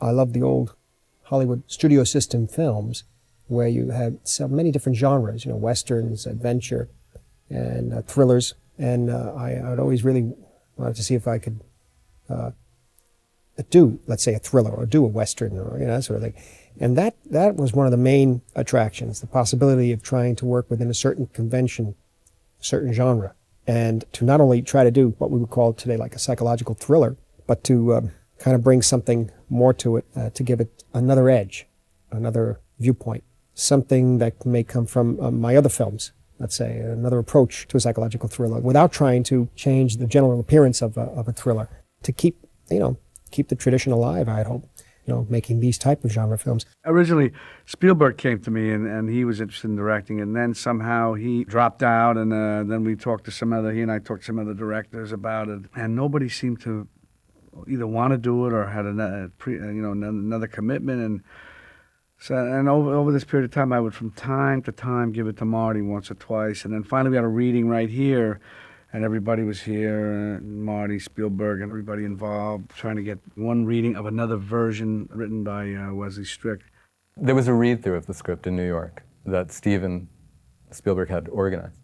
I love the old Hollywood studio system films where you had so many different genres, westerns, adventure, and thrillers. And I'd always really wanted to see if I could do, let's say, a thriller or do a western or that sort of thing. And that was one of the main attractions, the possibility of trying to work within a certain convention, a certain genre, and to not only try to do what we would call today like a psychological thriller, but to kind of bring something more to it, to give it another edge, another viewpoint, something that may come from my other films, let's say, another approach to a psychological thriller, without trying to change the general appearance of a thriller, to keep the tradition alive, I'd hope, making these type of genre films. Originally, Spielberg came to me and he was interested in directing, and then somehow he dropped out, and then he and I talked to some other directors about it, and nobody seemed to either want to do it or had another commitment, and so over this period of time, I would from time to time give it to Marty once or twice, and then finally we had a reading right here, and everybody was here, Marty, Spielberg, and everybody involved, trying to get one reading of another version written by Wesley Strick. There was a read-through of the script in New York that Steven Spielberg had organized,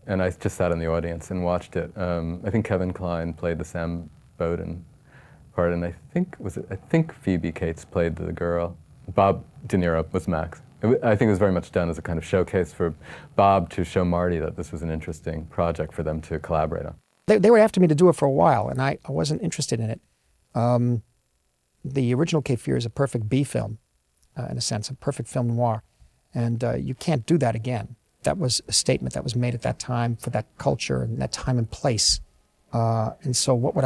and I just sat in the audience and watched it. I think Kevin Kline played the Sam Bowden part, and I think Phoebe Cates played the girl. Bob De Niro was Max. I think it was very much done as a kind of showcase for Bob to show Marty that this was an interesting project for them to collaborate on. They were after me to do it for a while, and I wasn't interested in it. The original Cape Fear is a perfect B film, in a sense, a perfect film noir, and you can't do that again. That was a statement that was made at that time for that culture and that time and place. And so what would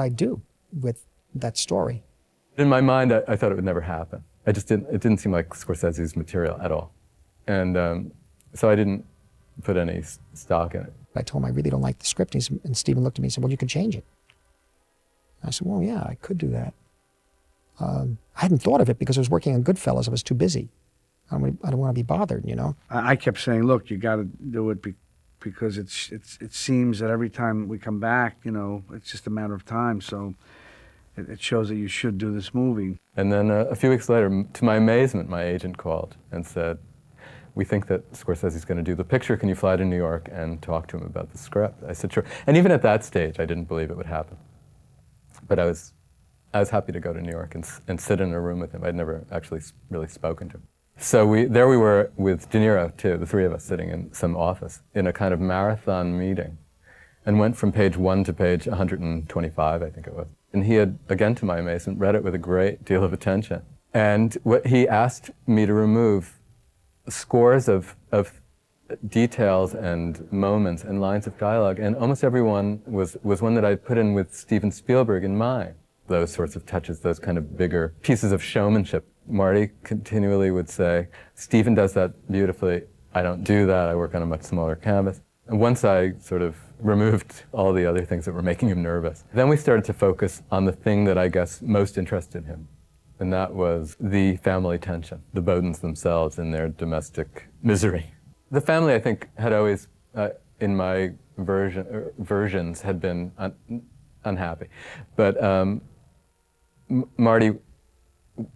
I do with that story? In my mind, I thought it would never happen. It didn't seem like Scorsese's material at all. And so I didn't put any stock in it. I told him I really don't like the script, and Steven looked at me and said, well, you could change it. I said, well, yeah, I could do that. I hadn't thought of it because I was working on Goodfellas. I was too busy. I don't want to be bothered, I kept saying, look, you got to do it because it seems that every time we come back, it's just a matter of time. So it shows that you should do this movie. And then a few weeks later, to my amazement, my agent called and said, we think that Scorsese's going to do the picture. Can you fly to New York and talk to him about the script? I said, sure. And even at that stage, I didn't believe it would happen. But I was happy to go to New York and sit in a room with him. I'd never actually really spoken to him. So there we were with De Niro, too, the three of us sitting in some office in a kind of marathon meeting, and went from page 1 to page 125, I think it was. And he had, again to my amazement, read it with a great deal of attention. And he asked me to remove scores of details and moments and lines of dialogue, and almost every one was one that I put in with Steven Spielberg in mind. Those sorts of touches, those kind of bigger pieces of showmanship. Marty continually would say, Steven does that beautifully. I don't do that. I work on a much smaller canvas. And once I sort of removed all the other things that were making him nervous, then we started to focus on the thing that I guess most interested him. And that was the family tension, the Bowdens themselves and their domestic misery. The family, I think, had always, in my versions, had been unhappy. But Marty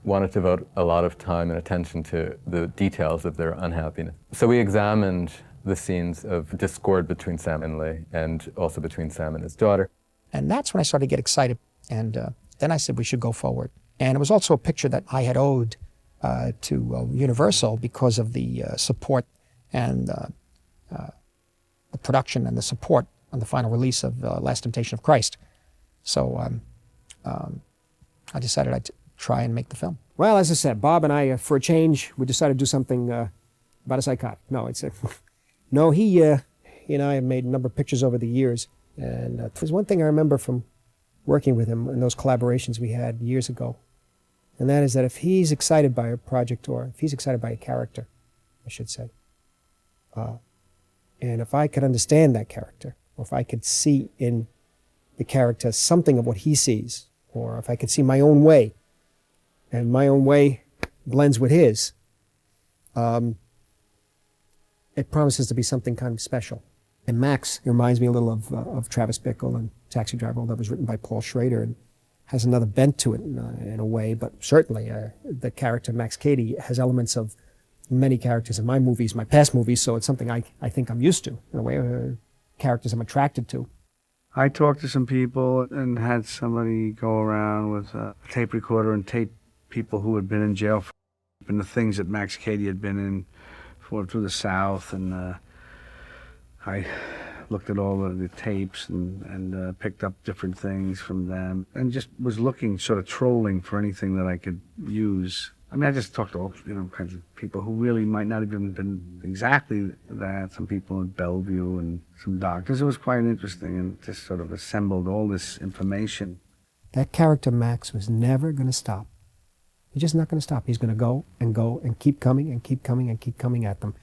wanted to devote a lot of time and attention to the details of their unhappiness. So we examined the scenes of discord between Sam and Lee, and also between Sam and his daughter. And that's when I started to get excited. And then I said we should go forward. And it was also a picture that I had owed to Universal because of the support and the production and the support on the final release of Last Temptation of Christ. So I decided I'd try and make the film. Well, as I said, Bob and I, for a change, we decided to do something about a psychotic. No, no, he and I have made a number of pictures over the years. And there's one thing I remember from working with him in those collaborations we had years ago. And that is that if he's excited by a project, or if he's excited by a character, I should say, and if I could understand that character, or if I could see in the character something of what he sees, or if I could see my own way, and my own way blends with his, it promises to be something kind of special. And Max reminds me a little of Travis Bickle and Taxi Driver, that was written by Paul Schrader. And has another bent to it in a way, but certainly the character Max Cady has elements of many characters in my movies, my past movies, so it's something I think I'm used to, in a way, characters I'm attracted to. I talked to some people and had somebody go around with a tape recorder and tape people who had been in jail for and the things that Max Cady had been in through the South, and I looked at all of the tapes and picked up different things from them and just was looking, sort of trolling for anything that I could use. I mean, I just talked to all kinds of people who really might not have even been exactly that. Some people in Bellevue and some doctors. It was quite interesting, and just sort of assembled all this information. That character Max was never going to stop. He's just not going to stop. He's going to go and keep coming and keep coming and keep coming at them.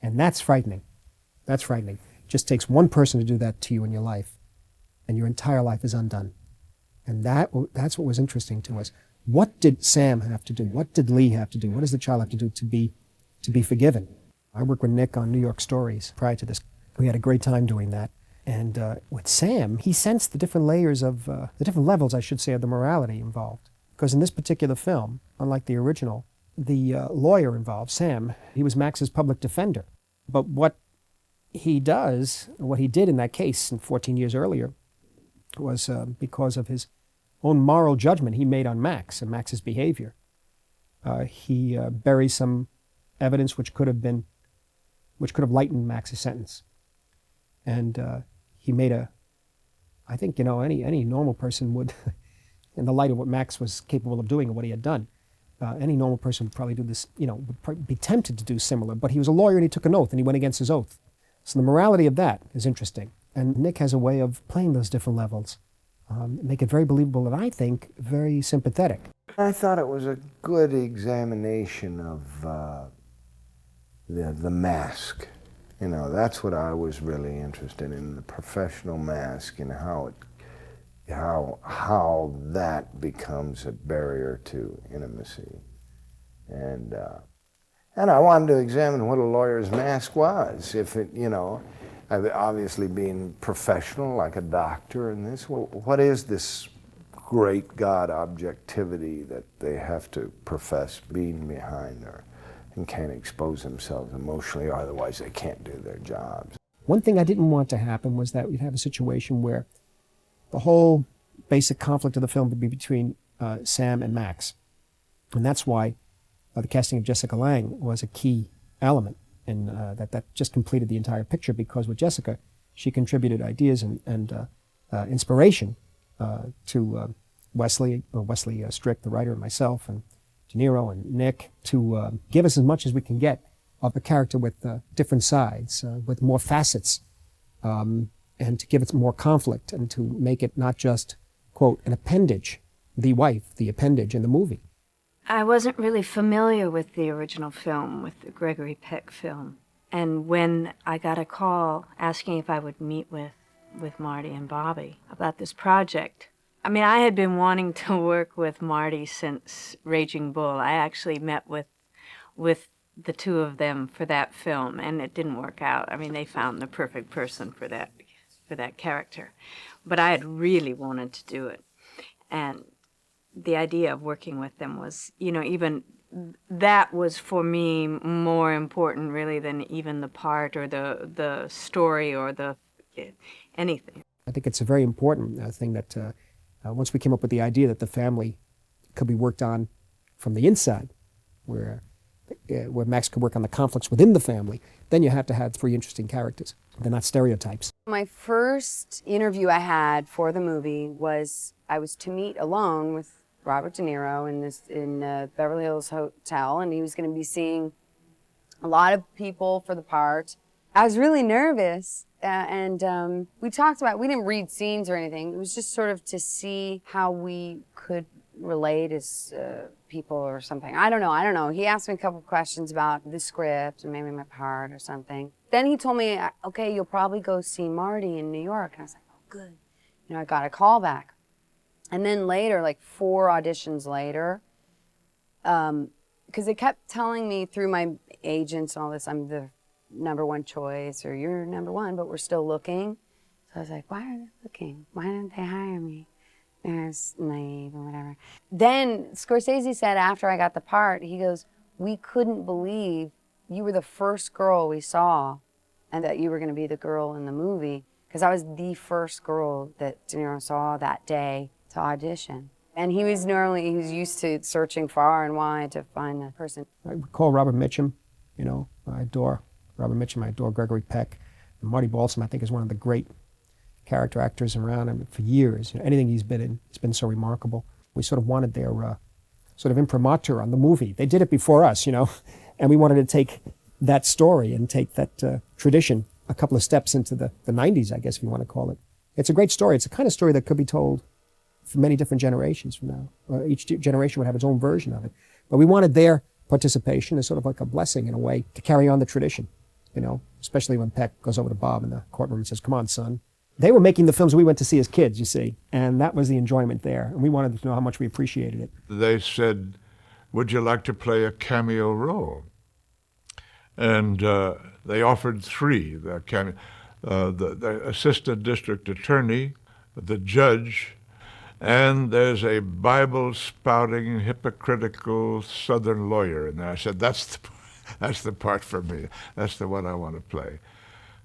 And that's frightening. That's frightening. It just takes one person to do that to you in your life, and your entire life is undone. And that's what was interesting to us. What did Sam have to do? What did Lee have to do? What does the child have to do to be forgiven? I worked with Nick on New York Stories prior to this. We had a great time doing that. And with Sam, he sensed the different layers of, the different levels, I should say, of the morality involved. Because in this particular film, unlike the original, the lawyer involved, Sam, he was Max's public defender. But what he did in that case, and 14 years earlier, was because of his own moral judgment he made on Max and Max's behavior. He buried some evidence which could have lightened Max's sentence. And he made I think, any normal person would, in the light of what Max was capable of doing and what he had done, any normal person would probably do this, would be tempted to do similar. But he was a lawyer and he took an oath and he went against his oath. So the morality of that is interesting. And Nick has a way of playing those different levels. Make it very believable and I think very sympathetic. I thought it was a good examination of the mask. That's what I was really interested in, the professional mask and how that becomes a barrier to intimacy. And I wanted to examine what a lawyer's mask was. If it, obviously being professional, like a doctor in this, what is this great God objectivity that they have to profess being behind there and can't expose themselves emotionally, or otherwise they can't do their jobs. One thing I didn't want to happen was that we'd have a situation where the whole basic conflict of the film would be between Sam and Max. And that's why the casting of Jessica Lange was a key element. And that just completed the entire picture, because with Jessica, she contributed ideas and inspiration to Wesley Strick, the writer, and myself, and to Niro and Nick, to give us as much as we can get of a character with different sides, with more facets, and to give it more conflict, and to make it not just, quote, an appendage, the wife, the appendage in the movie. I wasn't really familiar with the original film, with the Gregory Peck film. And when I got a call asking if I would meet with Marty and Bobby about this project, I mean, I had been wanting to work with Marty since Raging Bull. I actually met with the two of them for that film, and it didn't work out. I mean, they found the perfect person for that character. But I had really wanted to do it. And the idea of working with them was, even that was for me more important really than even the part or the story or anything. I think it's a very important thing that once we came up with the idea that the family could be worked on from the inside, where Max could work on the conflicts within the family, then you have to have three interesting characters. They're not stereotypes. My first interview I had for the movie was I was to meet alone with Robert De Niro in Beverly Hills Hotel, and he was going to be seeing a lot of people for the part. I was really nervous, and we talked about, we didn't read scenes or anything. It was just sort of to see how we could relate as people or something. I don't know. He asked me a couple of questions about the script and maybe my part or something. Then he told me, okay, you'll probably go see Marty in New York. And I was like, oh, good. I got a call back. And then later, like 4 auditions later, because they kept telling me through my agents and all this, I'm the #1 choice, or you're #1, but we're still looking. So I was like, why are they looking? Why didn't they hire me? as naive or whatever. Then Scorsese said after I got the part, he goes, we couldn't believe you were the first girl we saw and that you were going to be the girl in the movie, because I was the first girl that De Niro saw that day to audition. And he was used to searching far and wide to find the person. I recall Robert Mitchum, you know, I adore Robert Mitchum, I adore Gregory Peck. And Marty Balsam, I think, is one of the great character actors around. I mean, for years, you know, anything he's been in, it's been so remarkable. We sort of wanted their sort of imprimatur on the movie. They did it before us, you know, and we wanted to take that story and take that tradition a couple of steps into the 90s, I guess, if you want to call it. It's a great story. It's the kind of story that could be told for many different generations from now. Each generation would have its own version of it. But we wanted their participation as sort of like a blessing in a way to carry on the tradition, you know, especially when Peck goes over to Bob in the courtroom and says, come on, son. They were making the films we went to see as kids, you see, and that was the enjoyment there. And we wanted to know how much we appreciated it. They said, would you like to play a cameo role? And they offered 3, the assistant district attorney, the judge, and there's a Bible-spouting, hypocritical Southern lawyer in there. I said, that's the part for me. That's the one I want to play.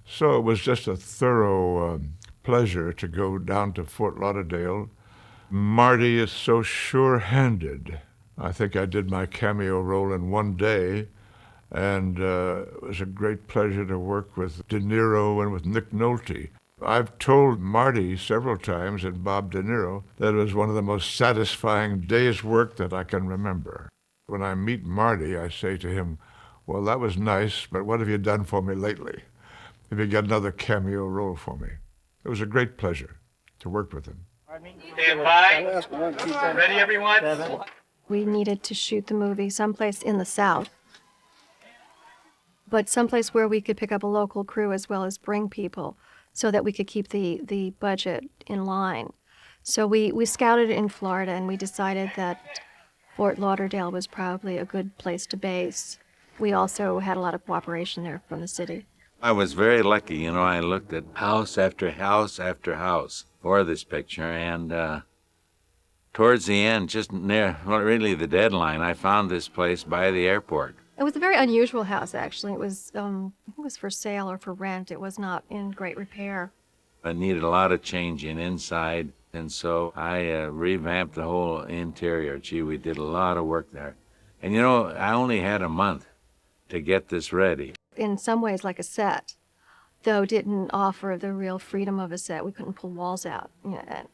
So it was just a thorough pleasure to go down to Fort Lauderdale. Marty is so sure-handed. I think I did my cameo role in one day, and it was a great pleasure to work with De Niro and with Nick Nolte. I've told Marty several times, and Bob De Niro, that it was one of the most satisfying days' work that I can remember. When I meet Marty, I say to him, well, that was nice, but what have you done for me lately? Have you got another cameo role for me? It was a great pleasure to work with him. Stand by. Ready, everyone? We needed to shoot the movie someplace in the South, but someplace where we could pick up a local crew as well as bring people so that we could keep the budget in line. So we scouted in Florida, and we decided that Fort Lauderdale was probably a good place to base. We also had a lot of cooperation there from the city. I was very lucky, you know. I looked at house after house after house for this picture, and towards the end, just near, well, really the deadline, I found this place by the airport. It was a very unusual house, actually. It was for sale or for rent. It was not in great repair. It needed a lot of changing inside, and so I revamped the whole interior. Gee, we did a lot of work there. And you know, I only had a month to get this ready. In some ways like a set, though didn't offer the real freedom of a set. We couldn't pull walls out, you know,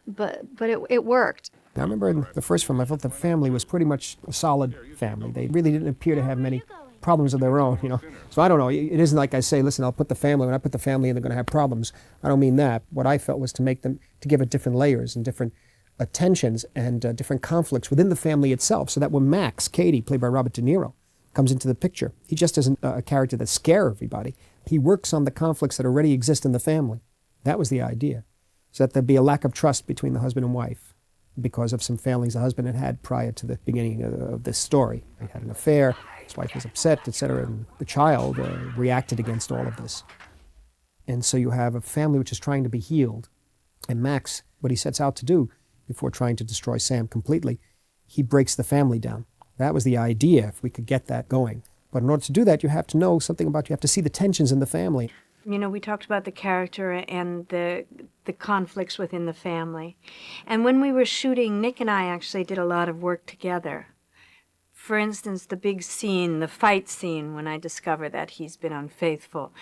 but it worked. I remember in the first film, I felt the family was pretty much a solid family. They really didn't appear to have many problems of their own, you know. So I don't know, it isn't like I say, listen, I'll put the family, when I put the family in, they're going to have problems. I don't mean that. What I felt was to make them, to give it different layers and different tensions and different conflicts within the family itself, so that when Max, Katie, played by Robert De Niro, comes into the picture, he just isn't a character that scares everybody. He works on the conflicts that already exist in the family. That was the idea, so that there'd be a lack of trust between the husband and wife because of some failings the husband had had prior to the beginning of this story. He had an affair, his wife was upset, etc., and the child reacted against all of this. And so you have a family which is trying to be healed. And Max, what he sets out to do before trying to destroy Sam completely, he breaks the family down. That was the idea, if we could get that going. But in order to do that, you have to know something about, you have to see the tensions in the family. You know, we talked about the character and the conflicts within the family. And when we were shooting, Nick and I actually did a lot of work together. For instance, the big scene, the fight scene, when I discover that he's been unfaithful,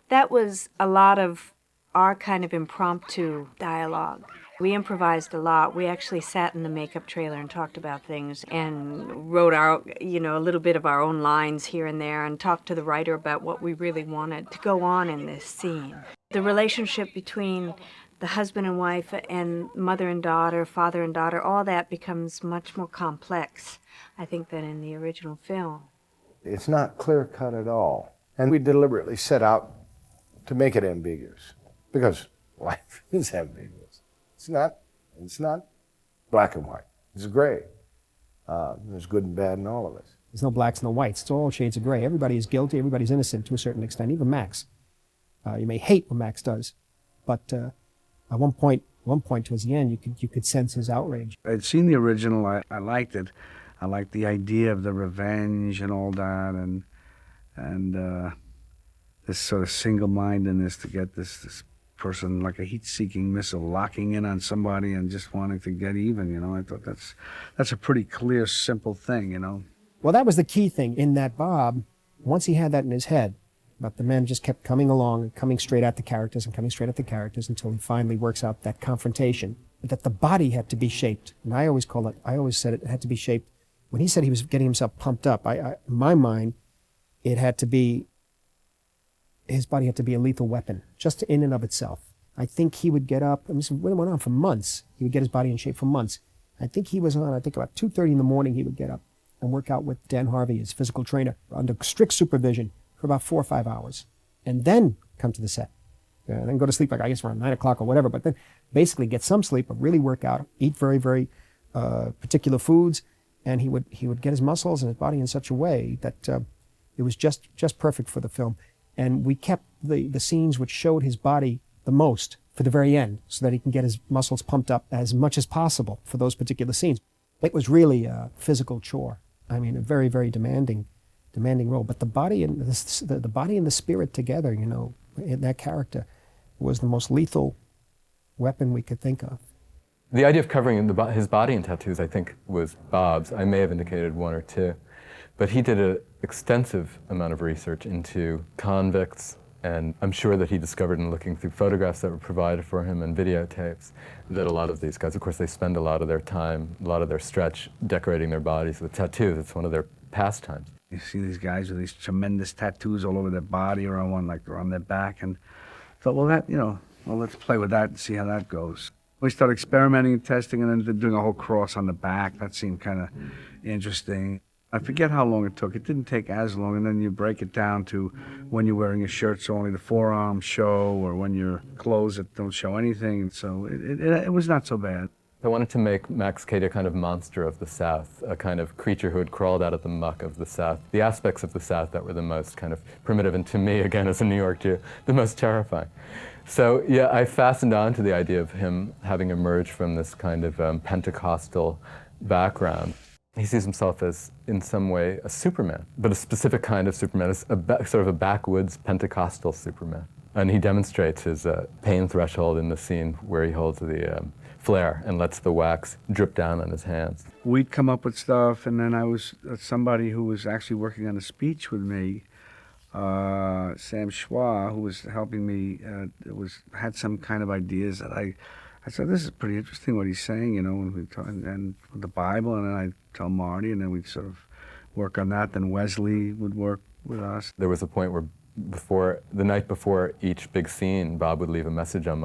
that was a lot of our kind of impromptu dialogue. We improvised a lot. We actually sat in the makeup trailer and talked about things and wrote our, you know, a little bit of our own lines here and there and talked to the writer about what we really wanted to go on in this scene. The relationship between the husband and wife and mother and daughter, father and daughter, all that becomes much more complex, I think, than in the original film. It's not clear-cut at all. And we deliberately set out to make it ambiguous, because life is ambiguous. It's not black and white. It's gray. There's good and bad in all of us. There's no blacks, no whites. It's all shades of gray. Everybody is guilty. Everybody's innocent to a certain extent, even Max. You may hate what Max does, but at one point, one point towards the end, you could sense his outrage. I'd seen the original. I liked it. I liked the idea of the revenge and all that, and this sort of single-mindedness to get this person like a heat-seeking missile locking in on somebody and just wanting to get even. You know, I thought that's a pretty clear, simple thing. You know. Well, that was the key thing in that Bob. Once he had that in his head, but the men just kept coming along and coming straight at the characters and coming straight at the characters until he finally works out that confrontation, that the body had to be shaped. And I always said it had to be shaped. When he said he was getting himself pumped up, in my mind, it had to be, his body had to be a lethal weapon, just in and of itself. I think he would get up, I mean, it went on for months. He would get his body in shape for months. I think he was on, about 2:30 in the morning, he would get up and work out with Dan Harvey, his physical trainer, under strict supervision for about 4 or 5 hours, and then come to the set. Then go to sleep, like I guess around 9 o'clock or whatever, but then basically get some sleep, but really work out, eat very, very particular foods, and he would get his muscles and his body in such a way that it was just perfect for the film. And we kept the scenes which showed his body the most for the very end, so that he can get his muscles pumped up as much as possible for those particular scenes. It was really a physical chore. I mean, a very, very demanding role. But the body and the body and the spirit together, you know, in that character, was the most lethal weapon we could think of. The idea of covering his body in tattoos, I think, was Bob's. I may have indicated one or two. But he did an extensive amount of research into convicts, and I'm sure that he discovered in looking through photographs that were provided for him and videotapes that a lot of these guys, of course, they spend a lot of their time, a lot of their stretch decorating their bodies with tattoos. It's one of their pastimes. You see these guys with these tremendous tattoos all over their body or on their back, and I thought, well, let's play with that and see how that goes. We started experimenting and testing, and then doing a whole cross on the back. That seemed kind of interesting. I forget how long it took. It didn't take as long, and then you break it down to when you're wearing a shirt so only the forearms show, or when you're clothes that don't show anything. So it was not so bad. I wanted to make Max Cady a kind of monster of the South, a kind of creature who had crawled out of the muck of the South, the aspects of the South that were the most kind of primitive, and to me, again, as a New York Jew, the most terrifying. So yeah, I fastened on to the idea of him having emerged from this kind of Pentecostal background. He sees himself as, in some way, a Superman, but a specific kind of Superman, sort of a backwoods Pentecostal Superman. And he demonstrates his pain threshold in the scene where he holds the flare and lets the wax drip down on his hands. We'd come up with stuff, and then I was somebody who was actually working on a speech with me, Sam Schwa, who was helping me, had some kind of ideas that I said, this is pretty interesting what he's saying, you know, and the Bible, and then I'd tell Marty, and then we'd sort of work on that. Then Wesley would work with us. There was a point where the night before each big scene, Bob would leave a message on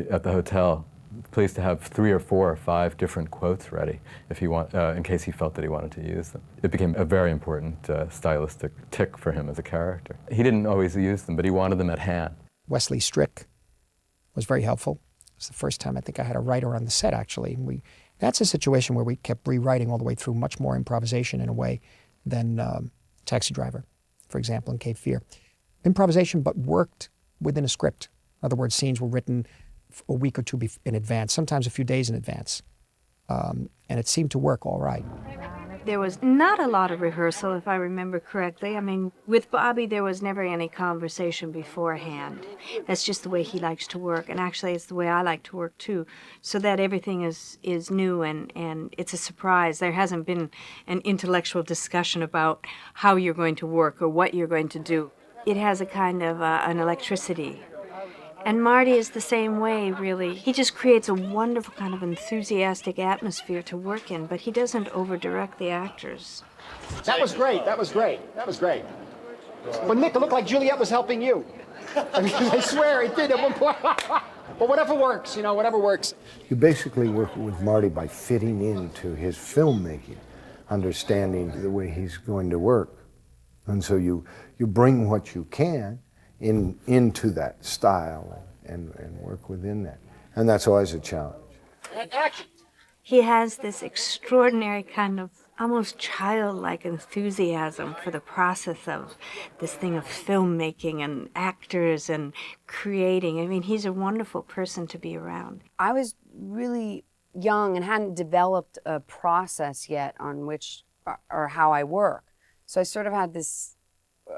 at the hotel, please to have 3 or 4 or 5 different quotes ready if he in case he felt that he wanted to use them. It became a very important stylistic tick for him as a character. He didn't always use them, but he wanted them at hand. Wesley Strick was very helpful. It was the first time I think I had a writer on the set, actually. That's a situation where we kept rewriting all the way through, much more improvisation in a way than Taxi Driver, for example, in Cape Fear. Improvisation, but worked within a script. In other words, scenes were written a week or two in advance, sometimes a few days in advance. And it seemed to work all right. There was not a lot of rehearsal, if I remember correctly. I mean, with Bobby, there was never any conversation beforehand. That's just the way he likes to work, and actually it's the way I like to work too, so that everything is new and it's a surprise. There hasn't been an intellectual discussion about how you're going to work or what you're going to do. It has a kind of an electricity. And Marty is the same way, really. He just creates a wonderful kind of enthusiastic atmosphere to work in, but he doesn't over-direct the actors. That was great. That was great. That was great. But Nick, it looked like Juliet was helping you. I mean, I swear it did at one point. But whatever works, you know, whatever works. You basically work with Marty by fitting into his filmmaking, understanding the way he's going to work. And so you bring what you can into that style and work within that. And that's always a challenge. He has this extraordinary kind of almost childlike enthusiasm for the process of this thing of filmmaking and actors and creating. I mean, he's a wonderful person to be around. I was really young and hadn't developed a process yet on which or how I work. So I sort of had this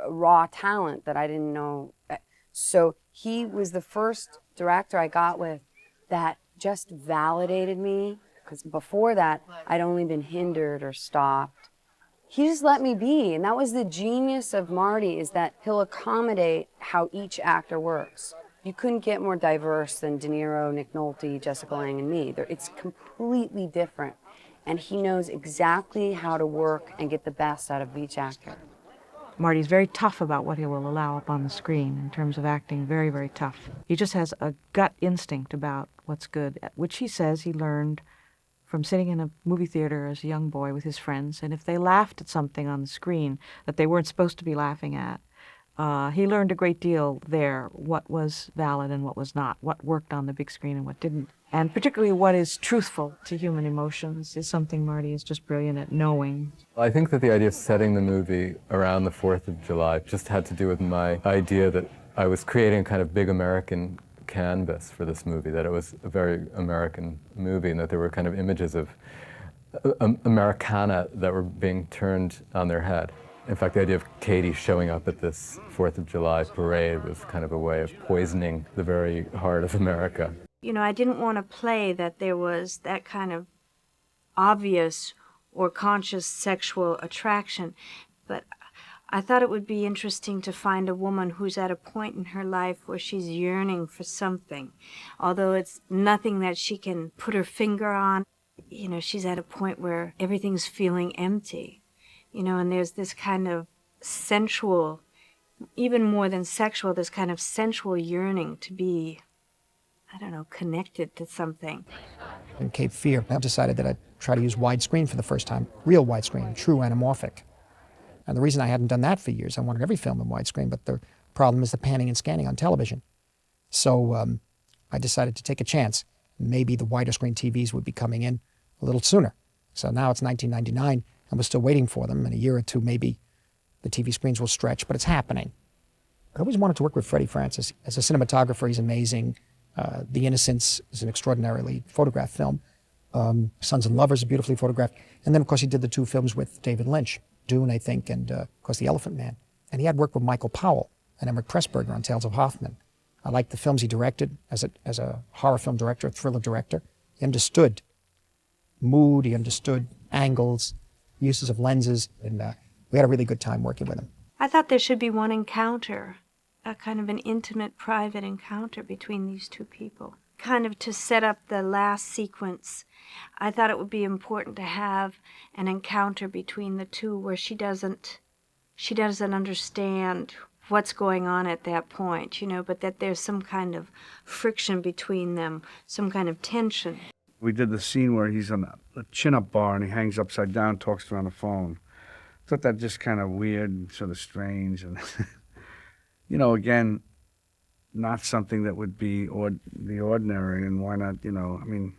raw talent that I didn't know. So he was the first director I got with that just validated me, because before that, I'd only been hindered or stopped. He just let me be, and that was the genius of Marty, is that he'll accommodate how each actor works. You couldn't get more diverse than De Niro, Nick Nolte, Jessica Lange, and me. It's completely different, and he knows exactly how to work and get the best out of each actor. Marty's very tough about what he will allow up on the screen in terms of acting, very, very tough. He just has a gut instinct about what's good, which he says he learned from sitting in a movie theater as a young boy with his friends, and if they laughed at something on the screen that they weren't supposed to be laughing at, he learned a great deal there, what was valid and what was not, what worked on the big screen and what didn't. And particularly what is truthful to human emotions is something Marty is just brilliant at knowing. I think that the idea of setting the movie around the 4th of July just had to do with my idea that I was creating a kind of big American canvas for this movie, that it was a very American movie and that there were kind of images of Americana that were being turned on their head. In fact, the idea of Katie showing up at this 4th of July parade was kind of a way of poisoning the very heart of America. You know, I didn't want to play that there was that kind of obvious or conscious sexual attraction, but I thought it would be interesting to find a woman who's at a point in her life where she's yearning for something. Although it's nothing that she can put her finger on, you know, she's at a point where everything's feeling empty. You know, and there's this kind of sensual, even more than sexual, this kind of sensual yearning to be, I don't know, connected to something. In Cape Fear, I decided that I'd try to use widescreen for the first time, real widescreen, true anamorphic. And the reason I hadn't done that for years, I wanted every film in widescreen, but the problem is the panning and scanning on television. So I decided to take a chance. Maybe the wider screen TVs would be coming in a little sooner. So now it's 1999, and we're still waiting for them. In a year or two, maybe the TV screens will stretch, but it's happening. I always wanted to work with Freddie Francis. As a cinematographer, he's amazing. The Innocents is an extraordinarily photographed film. Sons and Lovers is beautifully photographed. And then, of course, he did the 2 films with David Lynch, Dune, I think, and, of course, The Elephant Man. And he had worked with Michael Powell and Emmerich Pressburger on Tales of Hoffman. I liked the films he directed as a horror film director, a thriller director. He understood mood, he understood angles, uses of lenses, and we had a really good time working with him. I thought there should be one encounter, a kind of an intimate, private encounter between these 2 people. Kind of to set up the last sequence, I thought it would be important to have an encounter between the 2 where she doesn't understand what's going on at that point, you know, but that there's some kind of friction between them, some kind of tension. We did the scene where he's on a chin-up bar and he hangs upside down, talks to her on the phone. I thought that just kind of weird and sort of strange. And, you know, again, not something that would be the ordinary, and why not, you know, I mean,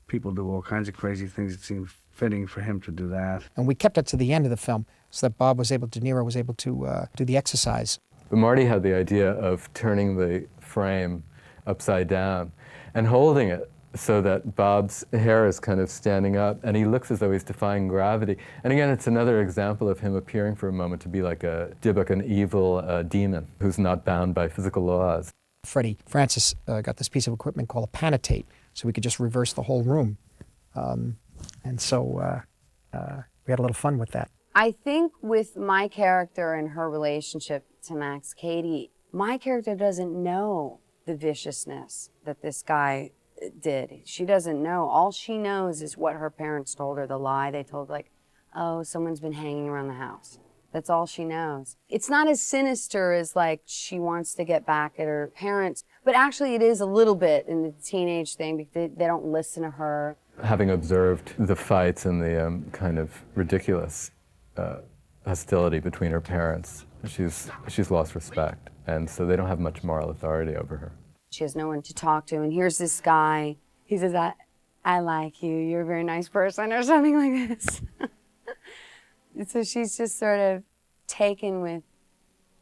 people do all kinds of crazy things. It seemed fitting for him to do that. And we kept it to the end of the film so that De Niro was able to do the exercise. But Marty had the idea of turning the frame upside down and holding it so that Bob's hair is kind of standing up, and he looks as though he's defying gravity. And again, it's another example of him appearing for a moment to be like an evil demon who's not bound by physical laws. Freddie Francis got this piece of equipment called a panatate, so we could just reverse the whole room. And so we had a little fun with that. I think with my character and her relationship to Max Cady, my character doesn't know the viciousness that this guy did. She doesn't know. All she knows is what her parents told her, the lie they told, like, oh, someone's been hanging around the house. That's all she knows. It's not as sinister as, like, she wants to get back at her parents, but actually it is a little bit in the teenage thing because they don't listen to her. Having observed the fights and the kind of ridiculous hostility between her parents, she's lost respect, and so they don't have much moral authority over her. She has no one to talk to, and here's this guy. He says, I like you, you're a very nice person, or something like this. And so she's just sort of taken with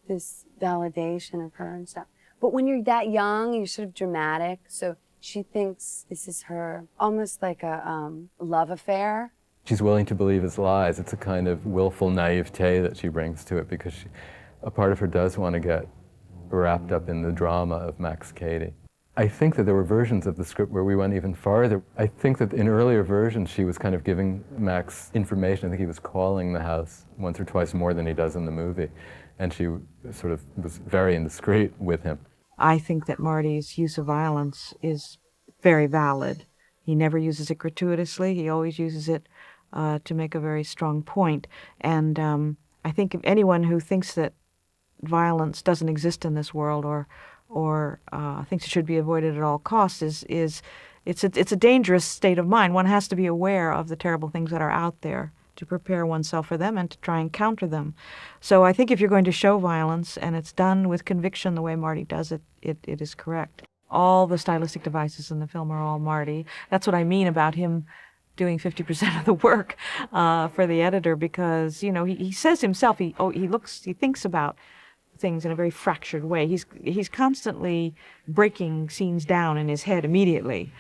this validation of her and stuff. But when you're that young, you're sort of dramatic, so she thinks this is her, almost like a love affair. She's willing to believe his lies. It's a kind of willful naivete that she brings to it because a part of her does want to get wrapped up in the drama of Max Cady. I think that there were versions of the script where we went even farther. I think that in earlier versions she was kind of giving Max information. I think he was calling the house once or twice more than he does in the movie. And she sort of was very indiscreet with him. I think that Marty's use of violence is very valid. He never uses it gratuitously. He always uses it to make a very strong point. And I think if anyone who thinks that violence doesn't exist in this world or thinks it should be avoided at all costs it's a dangerous state of mind. One has to be aware of the terrible things that are out there to prepare oneself for them and to try and counter them. So I think if you're going to show violence and it's done with conviction the way Marty does it, it is correct. All the stylistic devices in the film are all Marty. That's what I mean about him doing 50% of the work for the editor, because, you know, he says himself, he thinks about things in a very fractured way. He's constantly breaking scenes down in his head immediately.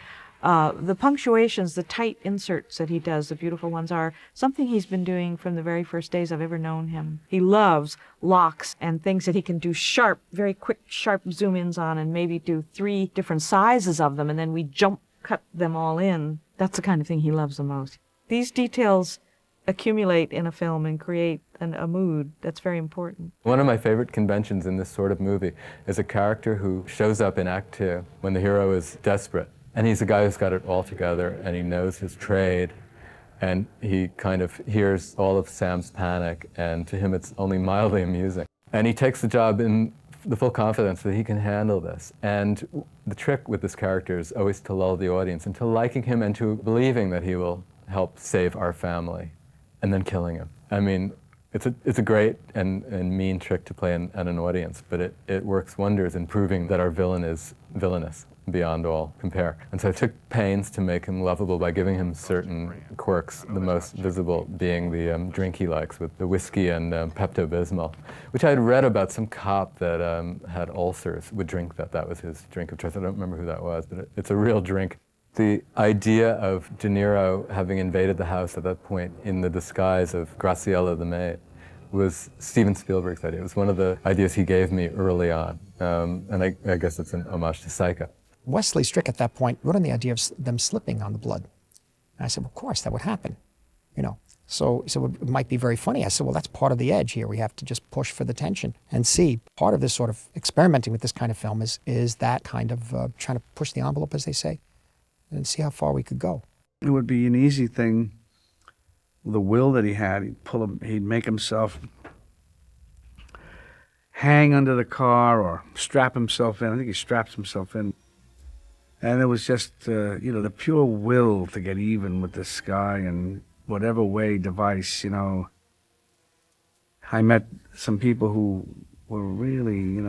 The punctuations, the tight inserts that he does, the beautiful ones, are something he's been doing from the very first days I've ever known him. He loves locks and things that he can do sharp, very quick, sharp zoom-ins on and maybe do 3 different sizes of them, and then we cut them all in. That's the kind of thing he loves the most. These details accumulate in a film and create a mood that's very important. One of my favorite conventions in this sort of movie is a character who shows up in Act 2 when the hero is desperate. And he's a guy who's got it all together, and he knows his trade, and he kind of hears all of Sam's panic, and to him it's only mildly amusing. And he takes the job in the full confidence that he can handle this. And the trick with this character is always to lull the audience into liking him and to believing that he will help save our family, and then killing him. I mean, it's a great and mean trick to play at an audience, but it works wonders in proving that our villain is villainous beyond all compare. And so I took pains to make him lovable by giving him certain quirks, the most visible being the drink he likes with the whiskey and Pepto-Bismol, which I had read about some cop that had ulcers would drink that. That was his drink of choice. I don't remember who that was, but it's a real drink. The idea of De Niro having invaded the house at that point in the disguise of Graciela the maid was Steven Spielberg's idea. It was one of the ideas he gave me early on, and I guess it's an homage to Psycho. Wesley Strick at that point wrote on the idea of them slipping on the blood. And I said, well, of course, that would happen, you know. So he said, well, it might be very funny. I said, well, that's part of the edge here. We have to just push for the tension and see. Part of this sort of experimenting with this kind of film is that kind of trying to push the envelope, as they say, and see how far we could go. It would be an easy thing. The will that he had, he'd make himself hang under the car or strap himself in. I think he straps himself in. And it was just, the pure will to get even with this guy in whatever way, device, you know. I met some people who were really,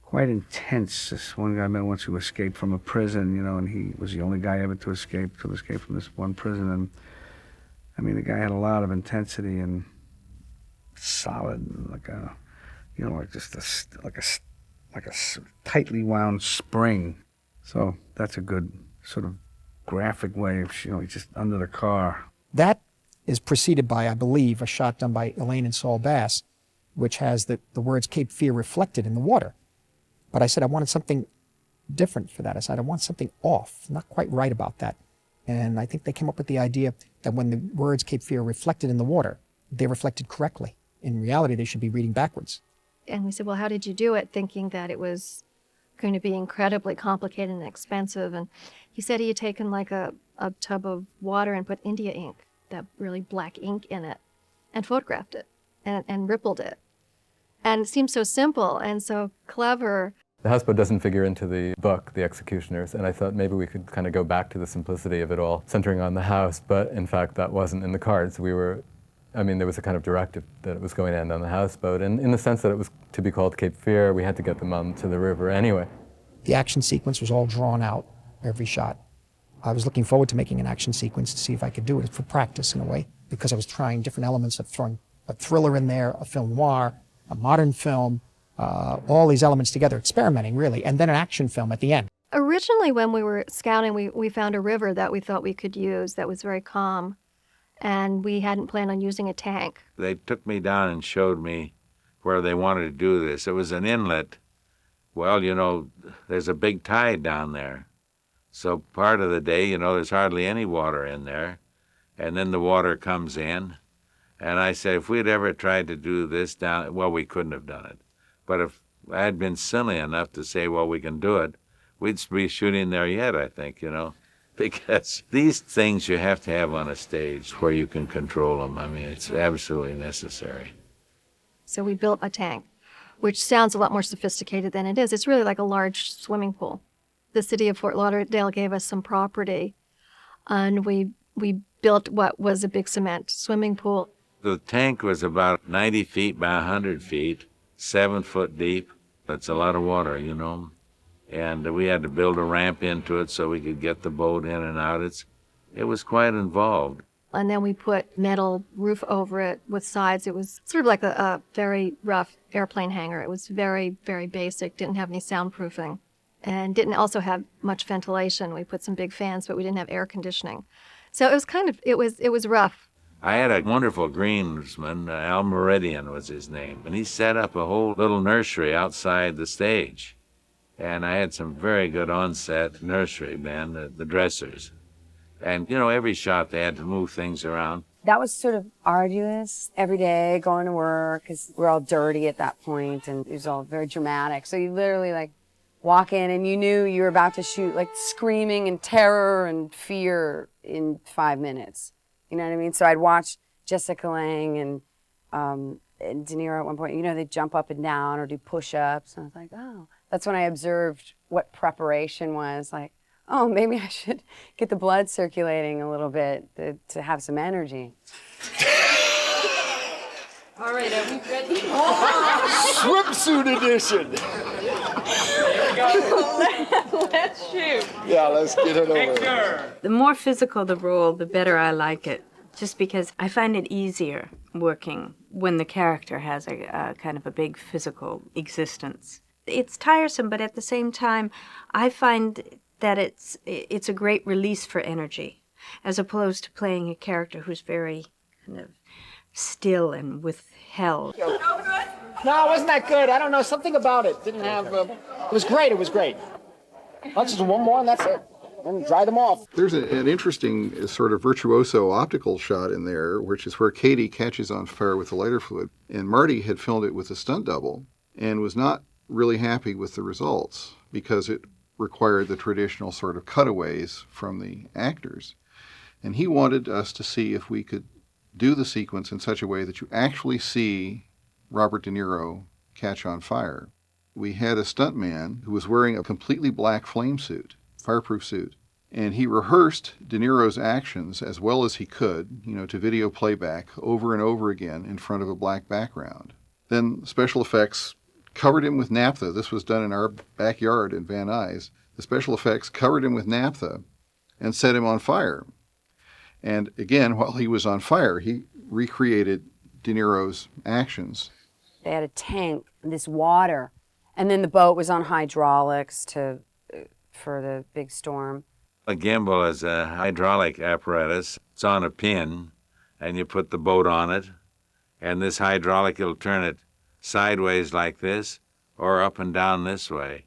quite intense. This one guy I met once who escaped from a prison, and he was the only guy ever to escape from this one prison. And, I mean, the guy had a lot of intensity and solid, like a tightly wound spring. So that's a good sort of graphic way of, he's just under the car. That is preceded by, I believe, a shot done by Elaine and Saul Bass, which has the words Cape Fear reflected in the water. But I said I wanted something different for that. I said I want something off, not quite right about that. And I think they came up with the idea that when the words Cape Fear reflected in the water, they reflected correctly. In reality, they should be reading backwards. And we said, well, how did you do it? Thinking that it was going to be incredibly complicated and expensive. And he said he had taken like a tub of water and put India ink, that really black ink in it, and photographed it and rippled it. And it seemed so simple and so clever. The houseboat doesn't figure into the book, The Executioners, and I thought maybe we could kind of go back to the simplicity of it all, centering on the house, but in fact that wasn't in the cards. There was a kind of directive that it was going to end on the houseboat, and in the sense that it was to be called Cape Fear, we had to get them onto the river anyway. The action sequence was all drawn out, every shot. I was looking forward to making an action sequence to see if I could do it for practice in a way. because I was trying different elements of throwing a thriller in there, a film noir, a modern film, all these elements together, experimenting really, and then an action film at the end. Originally, when we were scouting, we found a river that we thought we could use that was very calm, and we hadn't planned on using a tank. They took me down and showed me where they wanted to do this. It was an inlet. Well, you know, there's a big tide down there. So part of the day, you know, there's hardly any water in there. And then the water comes in. And I said, if we'd ever tried to do this down, well, we couldn't have done it. But if I had been silly enough to say, well, we can do it, we'd be shooting there yet, I think, you know. Because these things you have to have on a stage where you can control them. I mean, it's absolutely necessary. So we built a tank, which sounds a lot more sophisticated than it is. It's really like a large swimming pool. The city of Fort Lauderdale gave us some property, and we built what was a big cement swimming pool. The tank was about 90 feet by 100 feet, 7 foot deep. That's a lot of water, you know. And we had to build a ramp into it so we could get the boat in and out. It was quite involved. And then we put metal roof over it with sides. It was sort of like a very rough airplane hangar. It was very, very basic, didn't have any soundproofing, and didn't also have much ventilation. We put some big fans, but we didn't have air conditioning. So it was it was rough. I had a wonderful greensman, Al Meridian was his name, and he set up a whole little nursery outside the stage. And I had some very good on-set nursery men, the dressers. And, you know, every shot they had to move things around. That was sort of arduous every day, going to work, because we're all dirty at that point, and it was all very dramatic. So you literally, like, walk in, and you knew you were about to shoot, like, screaming and terror and fear in 5 minutes. You know what I mean? So I'd watch Jessica Lange and De Niro at one point. You know, they'd jump up and down or do push-ups. And I was like, oh. That's when I observed what preparation was. Like, oh, maybe I should get the blood circulating a little bit to have some energy. All right, are we ready? Swimsuit edition. Let's shoot. Yeah, let's get it over. The more physical the role, the better I like it. Just because I find it easier working when the character has a kind of a big physical existence. It's tiresome, but at the same time, I find that it's a great release for energy, as opposed to playing a character who's very kind of still and withheld. No, it wasn't that good. I don't know, something about it. Didn't have, it was great, it was great. Let's just do one more and that's it. And dry them off. There's an interesting sort of virtuoso optical shot in there, which is where Katie catches on fire with the lighter fluid. And Marty had filmed it with a stunt double and was not really happy with the results because it required the traditional sort of cutaways from the actors. And he wanted us to see if we could do the sequence in such a way that you actually see Robert De Niro catch on fire. We had a stuntman who was wearing a completely black flame suit, fireproof suit, and he rehearsed De Niro's actions as well as he could, you know, to video playback over and over again in front of a black background. Then special effects covered him with naphtha. This was done in our backyard in Van Nuys. The special effects covered him with naphtha and set him on fire. And again, while he was on fire, he recreated De Niro's actions. They had a tank, this water, and then the boat was on hydraulics for the big storm. A gimbal is a hydraulic apparatus. It's on a pin, and you put the boat on it, and this hydraulic will turn it sideways like this or up and down this way.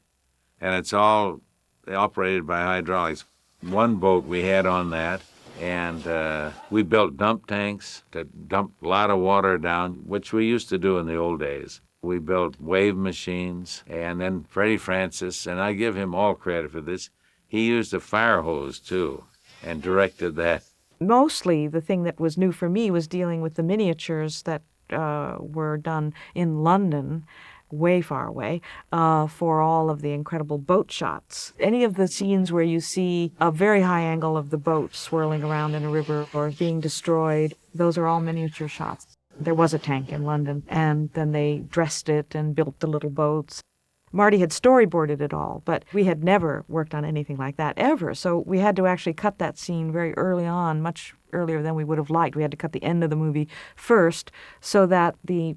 And it's all operated by hydraulics. One boat we had on that, and we built dump tanks to dump a lot of water down, which we used to do in the old days. We built wave machines, and then Freddie Francis, and I give him all credit for this, he used a fire hose too and directed that. Mostly the thing that was new for me was dealing with the miniatures that were done in London, way far away, for all of the incredible boat shots. Any of the scenes where you see a very high angle of the boat swirling around in a river or being destroyed, those are all miniature shots. There was a tank in London, and then they dressed it and built the little boats. Marty had storyboarded it all, but we had never worked on anything like that ever. So we had to actually cut that scene very early on, much earlier than we would have liked. We had to cut the end of the movie first so that the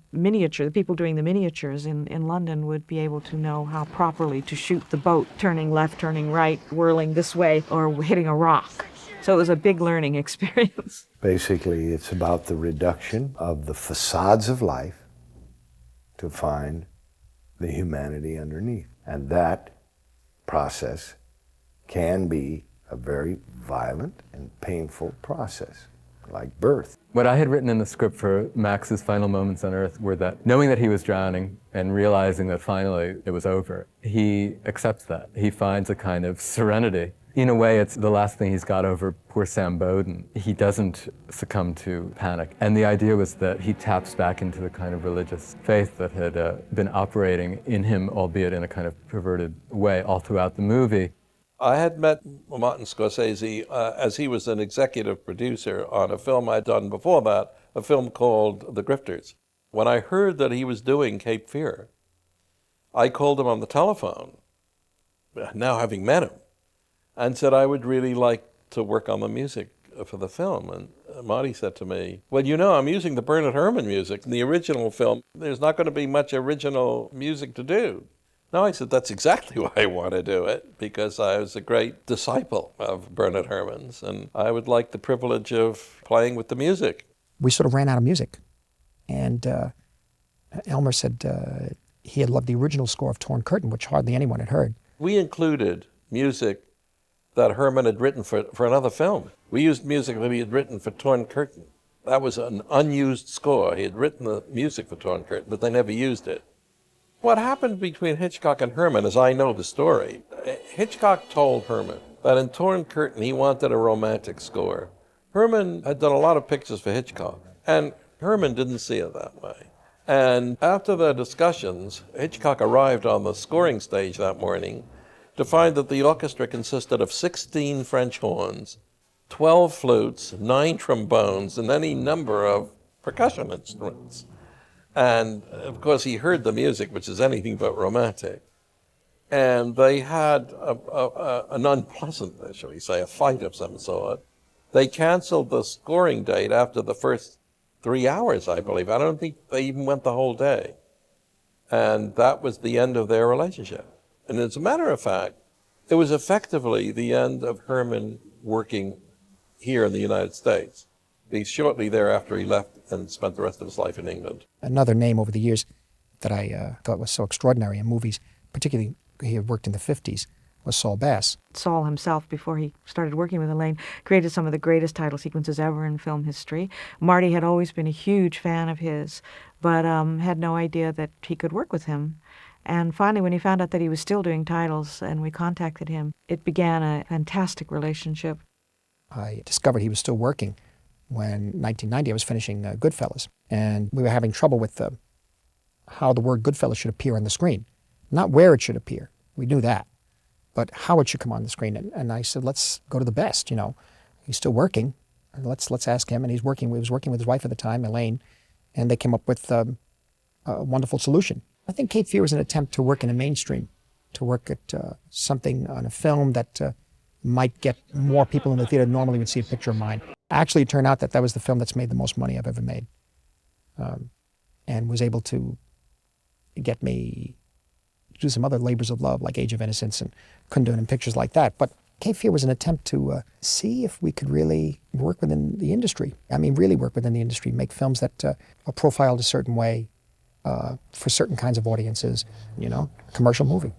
people doing the miniatures in London would be able to know how properly to shoot the boat, turning left, turning right, whirling this way, or hitting a rock. So it was a big learning experience. Basically, it's about the reduction of the facades of life to find the humanity underneath. And that process can be a very violent and painful process, like birth. What I had written in the script for Max's final moments on Earth were that knowing that he was drowning and realizing that finally it was over, he accepts that. He finds a kind of serenity. In a way, it's the last thing he's got over poor Sam Bowden. He doesn't succumb to panic. And the idea was that he taps back into the kind of religious faith that had been operating in him, albeit in a kind of perverted way, all throughout the movie. I had met Martin Scorsese as he was an executive producer on a film I'd done before that, a film called The Grifters. When I heard that he was doing Cape Fear, I called him on the telephone, now having met him, and said I would really like to work on the music for the film. And Marty said to me, well, you know, I'm using the Bernard Herrmann music in the original film. There's not going to be much original music to do. No, I said, that's exactly why I want to do it, because I was a great disciple of Bernard Herrmann's, and I would like the privilege of playing with the music. We sort of ran out of music. And Elmer said he had loved the original score of Torn Curtain, which hardly anyone had heard. We included music that Herrmann had written for another film. We used music that he had written for Torn Curtain. That was an unused score. He had written the music for Torn Curtain, but they never used it. What happened between Hitchcock and Herrmann, as I know the story, Hitchcock told Herrmann that in Torn Curtain he wanted a romantic score. Herrmann had done a lot of pictures for Hitchcock, and Herrmann didn't see it that way. And after their discussions, Hitchcock arrived on the scoring stage that morning to find that the orchestra consisted of 16 French horns, 12 flutes, 9 trombones, and any number of percussion instruments. And of course he heard the music, which is anything but romantic. And they had an unpleasant, shall we say, a fight of some sort. They canceled the scoring date after the first 3 hours, I believe. I don't think they even went the whole day. And that was the end of their relationship. And as a matter of fact, it was effectively the end of Herrmann working here in the United States. Shortly thereafter, he left and spent the rest of his life in England. Another name over the years that I thought was so extraordinary in movies, particularly he had worked in the 50s, was Saul Bass. Saul himself, before he started working with Elaine, created some of the greatest title sequences ever in film history. Marty had always been a huge fan of his, but had no idea that he could work with him. And finally, when he found out that he was still doing titles and we contacted him, it began a fantastic relationship. I discovered he was still working when, in 1990, I was finishing Goodfellas. And we were having trouble with how the word Goodfellas should appear on the screen. Not where it should appear. We knew that. But how it should come on the screen. And I said, let's go to the best, you know. He's still working. Let's ask him. And he was working with his wife at the time, Elaine. And they came up with a wonderful solution. I think Cape Fear was an attempt to work in the mainstream, to work at something on a film that might get more people in the theater than normally would see a picture of mine. Actually, it turned out that was the film that's made the most money I've ever made, and was able to get me to do some other labors of love, like Age of Innocence and Kundun and pictures like that. But Cape Fear was an attempt to see if we could really work within the industry. I mean, really work within the industry, make films that are profiled a certain way, for certain kinds of audiences, you know, commercial movie.